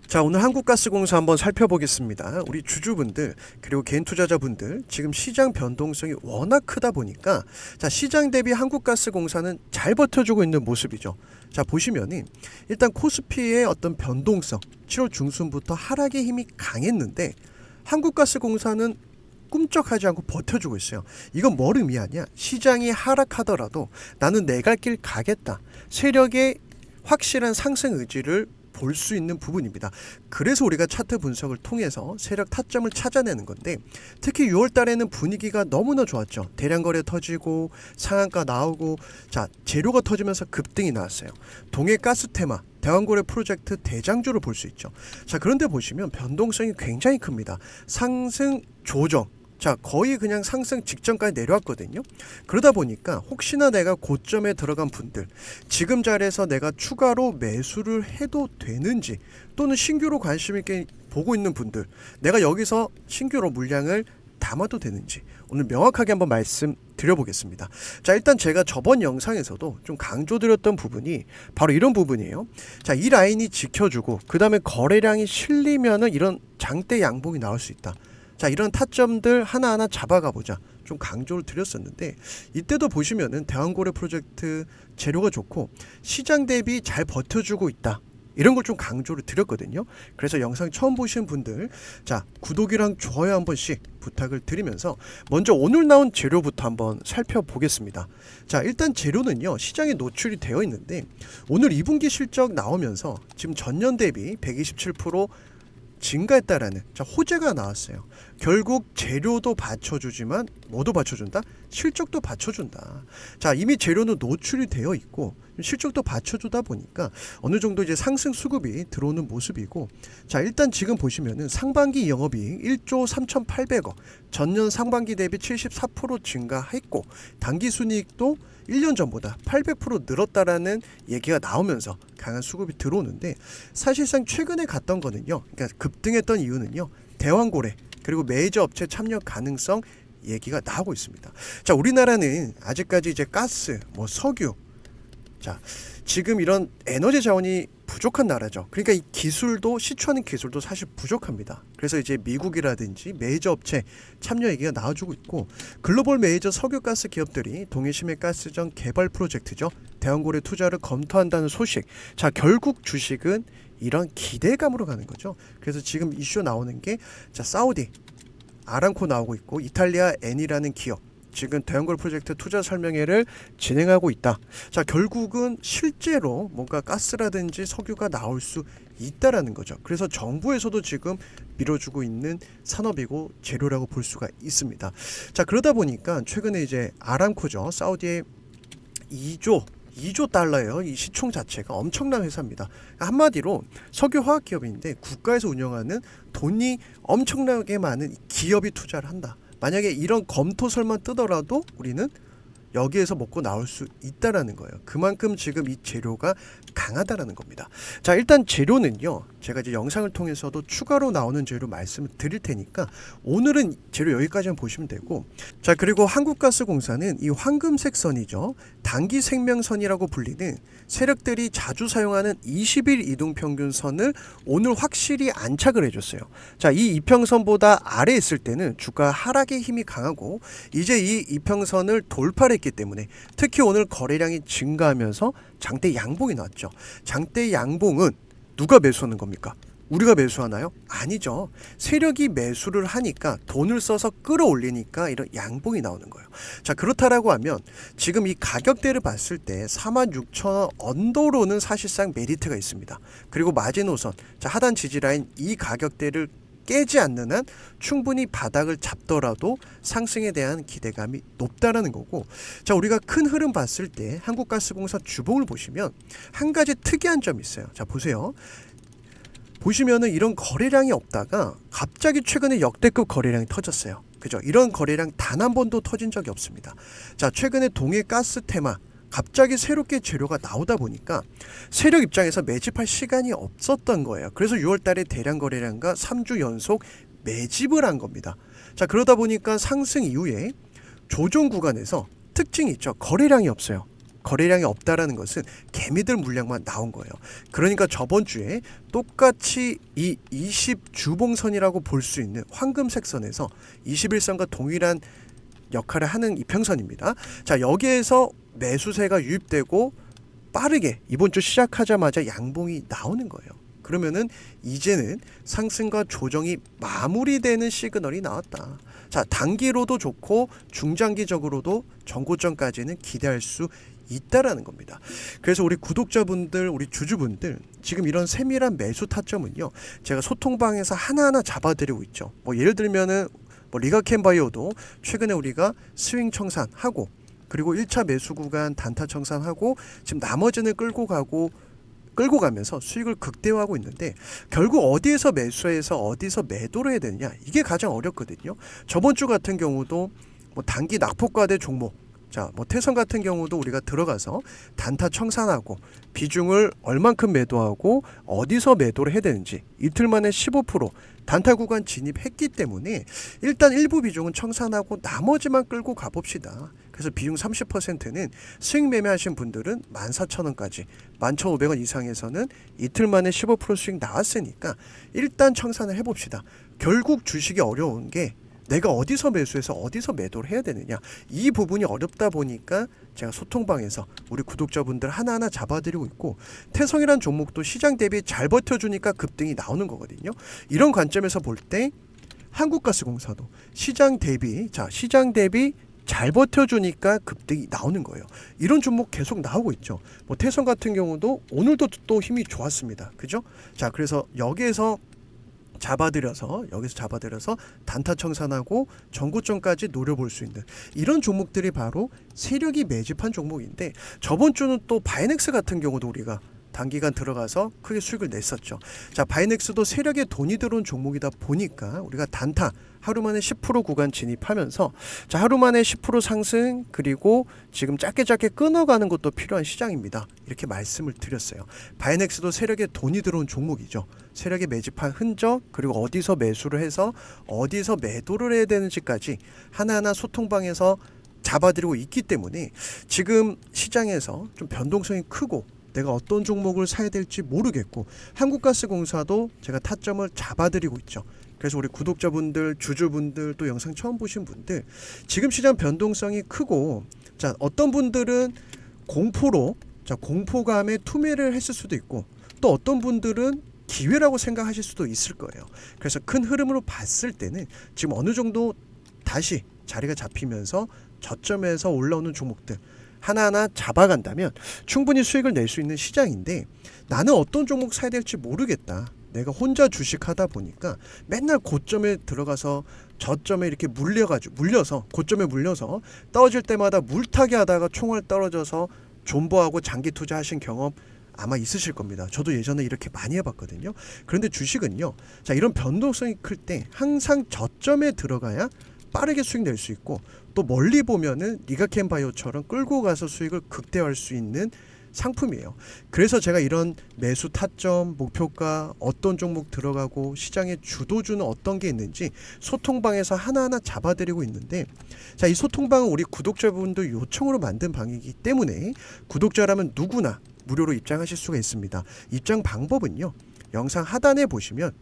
자, 오늘 한국가스공사 한번 살펴보겠습니다. 우리 주주분들 그리고 개인 투자자분들 지금 시장 변동성이 워낙 크다 보니까 자, 시장 대비 한국가스공사는 잘 버텨주고 있는 모습이죠. 자, 보시면은 일단 코스피의 어떤 변동성 7월 중순부터 하락의 힘이 강했는데 한국가스공사는 꿈쩍하지 않고 버텨주고 있어요. 이건 뭘 의미하냐? 시장이 하락하더라도 나는 내 갈 길 가겠다. 세력의 확실한 상승 의지를 볼 수 있는 부분입니다. 그래서 우리가 차트 분석을 통해서 세력 타점을 찾아내는 건데, 특히 6월 달에는 분위기가 너무나 좋았죠. 대량 거래 터지고 상한가 나오고, 자, 재료가 터지면서 급등이 나왔어요. 동해 가스 테마 대왕고래 프로젝트 대장주를 볼 수 있죠. 자, 그런데 보시면 변동성이 굉장히 큽니다. 상승 조정, 자, 거의 그냥 상승 직전까지 내려왔거든요. 그러다 보니까 혹시나 내가 고점에 들어간 분들, 지금 자리에서 내가 추가로 매수를 해도 되는지, 또는 신규로 관심 있게 보고 있는 분들, 내가 여기서 신규로 물량을 담아도 되는지 오늘 명확하게 한번 말씀드려보겠습니다. 자, 일단 제가 저번 영상에서도 좀 강조드렸던 부분이 바로 이런 부분이에요. 자, 이 라인이 지켜주고 그 다음에 거래량이 실리면은 이런 장대 양봉이 나올 수 있다. 자, 이런 타점들 하나하나 잡아가 보자. 좀 강조를 드렸었는데, 이때도 보시면은 대왕고래 프로젝트 재료가 좋고 시장 대비 잘 버텨주고 있다. 이런 걸 좀 강조를 드렸거든요. 그래서 영상 처음 보시는 분들, 자, 구독이랑 좋아요 한 번씩 부탁을 드리면서 먼저 오늘 나온 재료부터 한번 살펴보겠습니다. 자, 일단 재료는요, 시장에 노출이 되어 있는데 오늘 2분기 실적 나오면서 지금 전년 대비 127% 증가했다라는, 자, 호재가 나왔어요. 결국 재료도 받쳐주지만 뭐도 받쳐준다? 실적도 받쳐준다. 자, 이미 재료는 노출이 되어 있고 실적도 받쳐주다 보니까 어느 정도 이제 상승 수급이 들어오는 모습이고, 자, 일단 지금 보시면은 상반기 영업이익 1조 3,800억, 전년 상반기 대비 74% 증가했고 당기순이익도 1년 전보다 800% 늘었다라는 얘기가 나오면서 강한 수급이 들어오는데, 사실상 최근에 갔던 거는요, 그러니까 급등했던 이유는요, 대왕고래 그리고 메이저 업체 참여 가능성 얘기가 나오고 있습니다. 자, 우리나라는 아직까지 이제 가스, 뭐 석유, 자, 지금 이런 에너지 자원이 부족한 나라죠. 그러니까 이 기술도, 시추하는 기술도 사실 부족합니다. 그래서 이제 미국이라든지 메이저 업체 참여 얘기가 나와주고 있고, 글로벌 메이저 석유가스 기업들이 동해심해가스전 개발 프로젝트죠, 대왕고래 투자를 검토한다는 소식. 자, 결국 주식은 이런 기대감으로 가는 거죠. 그래서 지금 이슈 나오는 게, 자, 사우디 아람코 나오고 있고 이탈리아 엔이라는 기업 지금 대왕고래 프로젝트 투자 설명회를 진행하고 있다. 자, 결국은 실제로 뭔가 가스라든지 석유가 나올 수 있다라는 거죠. 그래서 정부에서도 지금 밀어주고 있는 산업이고 재료라고 볼 수가 있습니다. 자, 그러다 보니까 최근에 이제 아람코죠, 사우디의 2조 달러예요. 이 시총 자체가 엄청난 회사입니다. 한마디로 석유화학 기업인데 국가에서 운영하는 돈이 엄청나게 많은 기업이 투자를 한다. 만약에 이런 검토설만 뜨더라도 우리는 여기에서 먹고 나올 수 있다라는 거예요. 그만큼 지금 이 재료가 강하다라는 겁니다. 자, 일단 재료는요, 제가 이제 영상을 통해서도 추가로 나오는 재료 말씀을 드릴 테니까 오늘은 재료 여기까지만 보시면 되고, 자, 그리고 한국가스공사는 이 황금색 선이죠, 단기생명선이라고 불리는 세력들이 자주 사용하는 20일 이동평균선을 오늘 확실히 안착을 해줬어요. 자, 이 이평선보다 아래에 있을 때는 주가 하락의 힘이 강하고, 이제 이 이평선을 돌파를 했기 때문에 특히 오늘 거래량이 증가하면서 장대 양봉이 나왔죠. 장대 양봉은 누가 매수하는 겁니까? 우리가 매수하나요? 아니죠. 세력이 매수를 하니까, 돈을 써서 끌어올리니까 이런 양봉이 나오는 거예요. 자, 그렇다라고 하면 지금 이 가격대를 봤을 때 46,000원 언더로는 사실상 메리트가 있습니다. 그리고 마지노선, 자, 하단 지지라인 이 가격대를 깨지 않는 한 충분히 바닥을 잡더라도 상승에 대한 기대감이 높다라는 거고, 자, 우리가 큰 흐름 봤을 때 한국가스공사 주봉을 보시면 한 가지 특이한 점이 있어요. 자, 보세요. 보시면은 이런 거래량이 없다가 갑자기 최근에 역대급 거래량이 터졌어요. 그죠? 이런 거래량 단 한 번도 터진 적이 없습니다. 자, 최근에 동해 가스 테마 갑자기 새롭게 재료가 나오다 보니까 세력 입장에서 매집할 시간이 없었던 거예요. 그래서 6월 달에 대량 거래량과 3주 연속 매집을 한 겁니다. 자, 그러다 보니까 상승 이후에 조정 구간에서 특징이 있죠. 거래량이 없어요. 거래량이 없다라는 것은 개미들 물량만 나온 거예요. 그러니까 저번 주에 똑같이 이 20주봉선이라고 볼 수 있는 황금색 선에서 21선과 동일한 역할을 하는 이평선입니다. 자, 여기에서 매수세가 유입되고 빠르게 이번 주 시작하자마자 양봉이 나오는 거예요. 그러면은 이제는 상승과 조정이 마무리되는 시그널이 나왔다. 자, 단기로도 좋고 중장기적으로도 전고점까지는 기대할 수 있다라는 겁니다. 그래서 우리 구독자분들, 우리 주주분들 지금 이런 세밀한 매수 타점은요, 제가 소통방에서 하나하나 잡아드리고 있죠. 뭐 예를 들면은 리가캔바이오도 최근에 우리가 스윙 청산하고 그리고 1차 매수 구간 단타 청산하고 지금 나머지는 끌고 가면서 수익을 극대화하고 있는데, 결국 어디에서 매수해서 어디서 매도를 해야 되느냐, 이게 가장 어렵거든요. 저번 주 같은 경우도 뭐 단기 낙폭과대 종목, 자, 뭐 태선 같은 경우도 우리가 들어가서 단타 청산하고 비중을 얼만큼 매도하고 어디서 매도를 해야 되는지 이틀 만에 15% 단타 구간 진입했기 때문에 일단 일부 비중은 청산하고 나머지만 끌고 가봅시다. 그래서 비중 30%는 수익 매매하신 분들은 14,000원까지 11,500원 이상에서는 이틀 만에 15% 수익 나왔으니까 일단 청산을 해봅시다. 결국 주식이 어려운 게 내가 어디서 매수해서 어디서 매도를 해야 되느냐, 이 부분이 어렵다 보니까 제가 소통방에서 우리 구독자분들 하나하나 잡아드리고 있고, 태성이란 종목도 시장 대비 잘 버텨주니까 급등이 나오는 거거든요. 이런 관점에서 볼 때 한국가스공사도 시장 대비 잘 버텨주니까 급등이 나오는 거예요. 이런 종목 계속 나오고 있죠. 뭐 태성 같은 경우도 오늘도 또 힘이 좋았습니다. 그죠? 자, 그래서 여기서 잡아들여서 단타 청산하고 전고점까지 노려볼 수 있는 이런 종목들이 바로 세력이 매집한 종목인데, 저번 주는 또 바이넥스 같은 경우도 우리가 단기간 들어가서 크게 수익을 냈었죠. 자, 바이넥스도 세력에 돈이 들어온 종목이다 보니까 우리가 단타 하루 만에 10% 구간 진입하면서, 자, 하루 만에 10% 상승, 그리고 지금 짧게 끊어가는 것도 필요한 시장입니다. 이렇게 말씀을 드렸어요. 바이넥스도 세력에 돈이 들어온 종목이죠. 세력에 매집한 흔적, 그리고 어디서 매수를 해서 어디서 매도를 해야 되는지까지 하나하나 소통방에서 잡아드리고 있기 때문에 지금 시장에서 좀 변동성이 크고 내가 어떤 종목을 사야 될지 모르겠고, 한국가스공사도 제가 타점을 잡아드리고 있죠. 그래서 우리 구독자분들, 주주분들, 또 영상 처음 보신 분들, 지금 시장 변동성이 크고, 자, 어떤 분들은 공포감에 투매를 했을 수도 있고, 또 어떤 분들은 기회라고 생각하실 수도 있을 거예요. 그래서 큰 흐름으로 봤을 때는 지금 어느 정도 다시 자리가 잡히면서 저점에서 올라오는 종목들 하나하나 잡아간다면 충분히 수익을 낼 수 있는 시장인데, 나는 어떤 종목 사야 될지 모르겠다, 내가 혼자 주식하다 보니까 맨날 고점에 들어가서 저점에 이렇게 물려서 고점에 물려서 떨어질 때마다 물타기 하다가 총알 떨어져서 존버하고 장기 투자하신 경험 아마 있으실 겁니다. 저도 예전에 이렇게 많이 해봤거든요. 그런데 주식은요, 자, 이런 변동성이 클 때 항상 저점에 들어가야 빠르게 수익 낼 수 있고, 또 멀리 보면은 리가캔바이오처럼 끌고 가서 수익을 극대화할 수 있는 상품이에요. 그래서 제가 이런 매수 타점, 목표가, 어떤 종목 들어가고 시장의 주도주는 어떤 게 있는지 소통방에서 하나하나 잡아드리고 있는데, 자, 이 소통방은 우리 구독자분들 요청으로 만든 방이기 때문에 구독자라면 누구나 무료로 입장하실 수가 있습니다. 입장 방법은요, 영상 하단에 보시면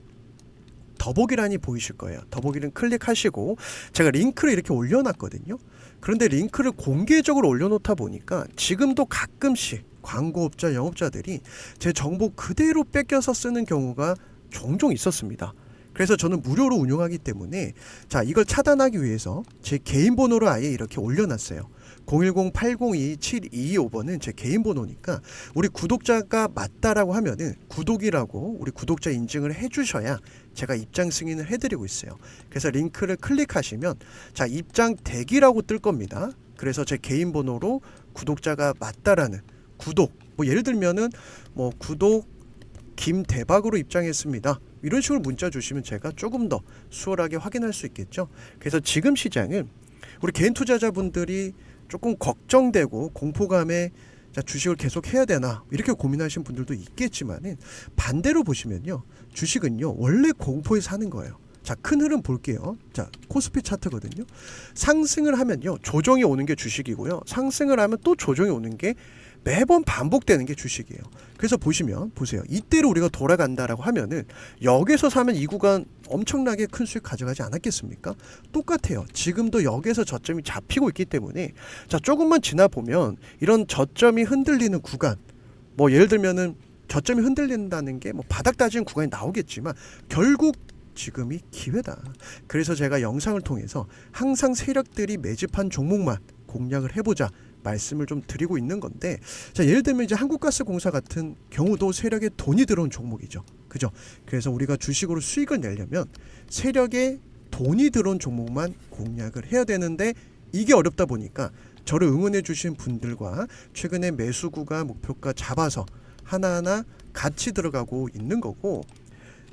더보기란이 보이실 거예요. 더보기는 클릭하시고 제가 링크를 이렇게 올려놨거든요. 그런데 링크를 공개적으로 올려놓다 보니까 지금도 가끔씩 광고업자, 영업자들이 제 정보 그대로 뺏겨서 쓰는 경우가 종종 있었습니다. 그래서 저는 무료로 운영하기 때문에, 자, 이걸 차단하기 위해서 제 개인 번호로 아예 이렇게 올려놨어요. 010-802-7225번은 제 개인 번호니까 우리 구독자가 맞다라고 하면은 구독이라고 우리 구독자 인증을 해주셔야 제가 입장 승인을 해드리고 있어요. 그래서 링크를 클릭하시면, 자, 입장 대기라고 뜰 겁니다. 그래서 제 개인 번호로 구독자가 맞다라는 구독, 뭐 예를 들면은 뭐 구독 김대박으로 입장했습니다, 이런 식으로 문자 주시면 제가 조금 더 수월하게 확인할 수 있겠죠. 그래서 지금 시장은 우리 개인 투자자분들이 조금 걱정되고 공포감에, 자, 주식을 계속 해야 되나 이렇게 고민하시는 분들도 있겠지만은 반대로 보시면요, 주식은요 원래 공포에 사는 거예요. 자, 큰 흐름 볼게요. 자, 코스피 차트거든요. 상승을 하면요, 조정이 오는 게 주식이고요. 상승을 하면 또 조정이 오는 게 매번 반복되는 게 주식이에요. 그래서 보세요. 이때로 우리가 돌아간다라고 하면은 여기서 사면 이 구간 엄청나게 큰 수익 가져가지 않았겠습니까? 똑같아요. 지금도 여기에서 저점이 잡히고 있기 때문에 자, 조금만 지나 보면 이런 저점이 흔들리는 구간, 뭐 예를 들면은 저점이 흔들린다는 게 뭐 바닥 다지는 구간이 나오겠지만 결국 지금이 기회다. 그래서 제가 영상을 통해서 항상 세력들이 매집한 종목만 공략을 해보자 말씀을 좀 드리고 있는 건데, 자, 예를 들면 이제 한국가스공사 같은 경우도 세력에 돈이 들어온 종목이죠. 그죠? 그래서 우리가 주식으로 수익을 내려면 세력에 돈이 들어온 종목만 공략을 해야 되는데 이게 어렵다 보니까 저를 응원해 주신 분들과 최근에 매수 구간 목표가 잡아서 하나하나 같이 들어가고 있는 거고,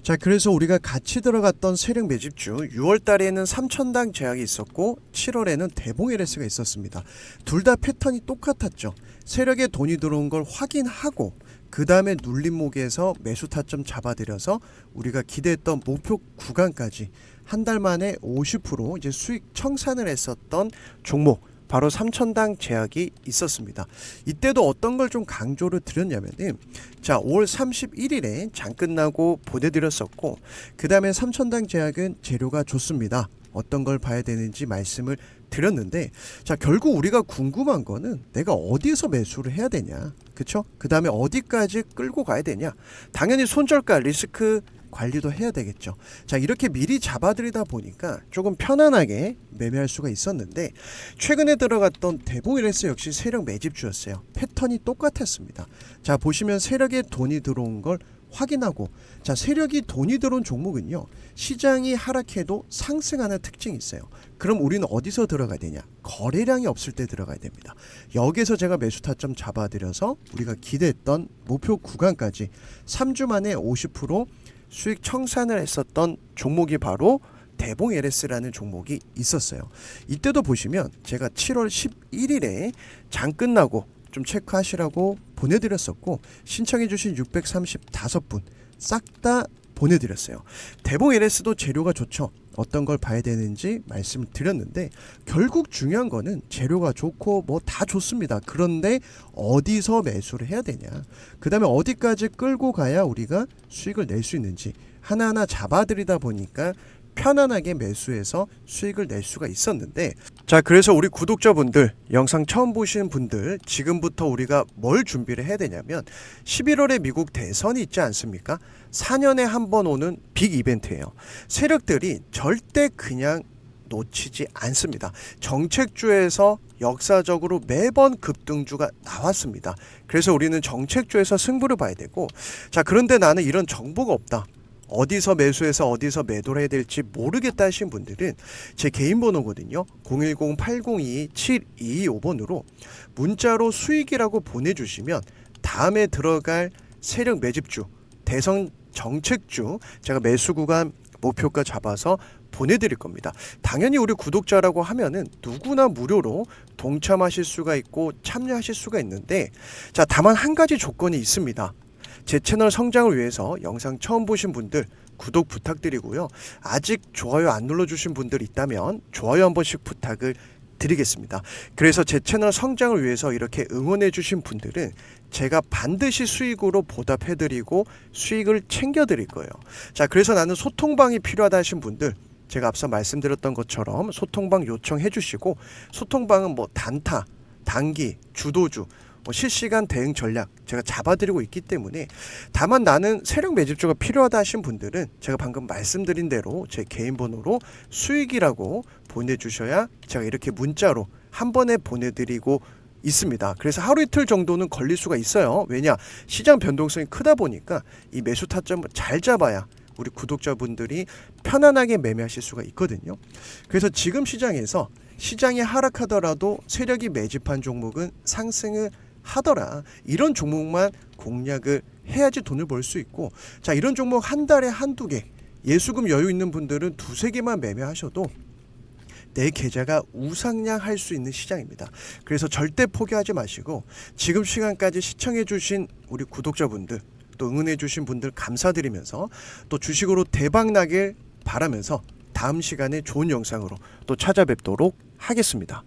자, 그래서 우리가 같이 들어갔던 세력 매집주 6월 달에는 3천당 제약이 있었고 7월에는 대봉 LS가 있었습니다. 둘 다 패턴이 똑같았죠. 세력에 돈이 들어온 걸 확인하고 그 다음에 눌림목에서 매수 타점 잡아들여서 우리가 기대했던 목표 구간까지 한 달 만에 50% 이제 수익 청산을 했었던 종목, 바로 3천당 제약이 있었습니다. 이때도 어떤 걸 좀 강조를 드렸냐면은, 자, 5월 31일에 장 끝나고 보내드렸었고, 그 다음에 3천당 제약은 재료가 좋습니다. 어떤 걸 봐야 되는지 말씀을 드렸는데, 자, 결국 우리가 궁금한 거는 내가 어디에서 매수를 해야 되냐, 그쵸? 그 다음에 어디까지 끌고 가야 되냐. 당연히 손절가 리스크 관리도 해야 되겠죠. 자, 이렇게 미리 잡아들이다 보니까 조금 편안하게 매매할 수가 있었는데, 최근에 들어갔던 대봉 LS 역시 세력 매집주였어요. 패턴이 똑같았습니다. 자, 보시면 세력에 돈이 들어온 걸 확인하고, 자, 세력이 돈이 들어온 종목은요, 시장이 하락해도 상승하는 특징이 있어요. 그럼 우리는 어디서 들어가야 되냐? 거래량이 없을 때 들어가야 됩니다. 여기서 제가 매수 타점 잡아들여서 우리가 기대했던 목표 구간까지 3주 만에 50% 수익 청산을 했었던 종목이 바로 대봉 LS라는 종목이 있었어요. 이때도 보시면 제가 7월 11일에 장 끝나고 좀 체크하시라고 보내드렸었고, 신청해주신 635분 싹 다 보내드렸어요. 대봉 LS도 재료가 좋죠. 어떤 걸 봐야 되는지 말씀을 드렸는데, 결국 중요한 거는 재료가 좋고 뭐 다 좋습니다. 그런데 어디서 매수를 해야 되냐, 그 다음에 어디까지 끌고 가야 우리가 수익을 낼 수 있는지 하나하나 잡아들이다 보니까 편안하게 매수해서 수익을 낼 수가 있었는데, 자, 그래서 우리 구독자분들, 영상 처음 보시는 분들, 지금부터 우리가 뭘 준비를 해야 되냐면 11월에 미국 대선이 있지 않습니까? 4년에 한 번 오는 빅 이벤트예요. 세력들이 절대 그냥 놓치지 않습니다. 정책주에서 역사적으로 매번 급등주가 나왔습니다. 그래서 우리는 정책주에서 승부를 봐야 되고, 자, 그런데 나는 이런 정보가 없다, 어디서 매수해서 어디서 매도를 해야 될지 모르겠다 하신 분들은 제 개인 번호거든요. 010-802-7225번으로 문자로 수익이라고 보내주시면 다음에 들어갈 세력 매집주, 대선 정책주 제가 매수 구간 목표가 잡아서 보내드릴 겁니다. 당연히 우리 구독자라고 하면은 누구나 무료로 동참하실 수가 있고 참여하실 수가 있는데, 자, 다만 한 가지 조건이 있습니다. 제 채널 성장을 위해서 영상 처음 보신 분들 구독 부탁드리고요. 아직 좋아요 안 눌러주신 분들 있다면 좋아요 한 번씩 부탁을 드리겠습니다. 그래서 제 채널 성장을 위해서 이렇게 응원해 주신 분들은 제가 반드시 수익으로 보답해드리고 수익을 챙겨드릴 거예요. 자, 그래서 나는 소통방이 필요하다 하신 분들, 제가 앞서 말씀드렸던 것처럼 소통방 요청해 주시고, 소통방은 뭐 단타, 단기, 주도주, 실시간 대응 전략 제가 잡아드리고 있기 때문에, 다만 나는 세력 매집주가 필요하다 하신 분들은 제가 방금 말씀드린 대로 제 개인 번호로 수익이라고 보내주셔야 제가 이렇게 문자로 한 번에 보내드리고 있습니다. 그래서 하루 이틀 정도는 걸릴 수가 있어요. 왜냐, 시장 변동성이 크다 보니까 이 매수 타점을 잘 잡아야 우리 구독자분들이 편안하게 매매하실 수가 있거든요. 그래서 지금 시장에서 시장이 하락하더라도 세력이 매집한 종목은 상승을 하더라, 이런 종목만 공략을 해야지 돈을 벌 수 있고, 자, 이런 종목 한 달에 한두 개, 예수금 여유 있는 분들은 두세 개만 매매하셔도 내 계좌가 우상향할 수 있는 시장입니다. 그래서 절대 포기하지 마시고, 지금 시간까지 시청해 주신 우리 구독자분들, 또 응원해 주신 분들 감사드리면서 또 주식으로 대박 나길 바라면서 다음 시간에 좋은 영상으로 또 찾아뵙도록 하겠습니다.